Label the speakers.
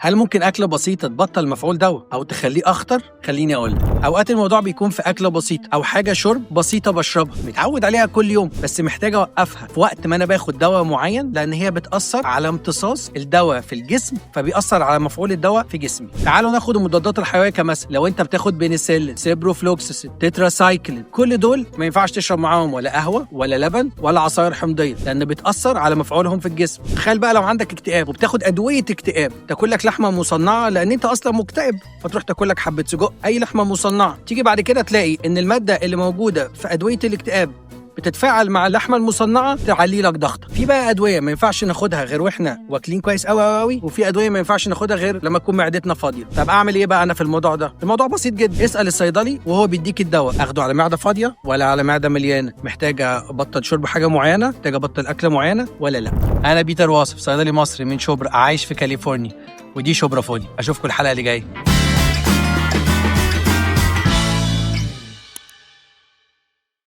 Speaker 1: هل ممكن أكلة بسيطة تبطل مفعول دواء أو تخليه أخطر؟ خليني أقول لك. أوقات الموضوع بيكون في أكلة بسيطة أو حاجة شرب بسيطة بشربها متعود عليها كل يوم، بس محتاجة أوقفها في وقت ما أنا باخد دواء معين، لأن هي بتأثر على امتصاص الدواء في الجسم، فبيأثر على مفعول الدواء في جسمي. تعالوا ناخد المضادات الحيوية كمثل. لو أنت بتاخد بنسلين، سيبروفلوكساسين، تتراسايكلين، كل دول ما ينفعش تشرب معاهم ولا قهوة ولا لبن ولا عصاير حمضية، لأن بتأثر على مفعولهم في الجسم. تخيل بقى لو عندك اكتئاب وبتاخد أدوية اكتئاب، تاكل لك لحمة مصنعة لأن أنت أصلا مكتئب، فتروح تاكل لك حبة سجق، أي لحمة مصنعة. تيجي بعد كده تلاقي إن المادة اللي موجودة في أدوية الاكتئاب بتتفاعل مع اللحمه المصنعه تعلي لك ضغطك. في بقى ادويه ما ينفعش ناخدها غير واحنا واكلين كويس قوي، وفي ادويه ما ينفعش ناخدها غير لما تكون معدتنا فاضيه. طب اعمل ايه بقى انا في الموضوع ده؟ الموضوع بسيط جدا. اسال الصيدلي وهو بيديك الدواء، اخده على معده فاضيه ولا على معده مليانه؟ محتاج ابطل شرب حاجه معينه؟ محتاج ابطل اكله معينه ولا لا؟ انا بيتر واصف، صيدلي مصري من شبرا، عايش في كاليفورنيا، ودي شبرا فودي. اشوفكم الحلقه اللي جايه.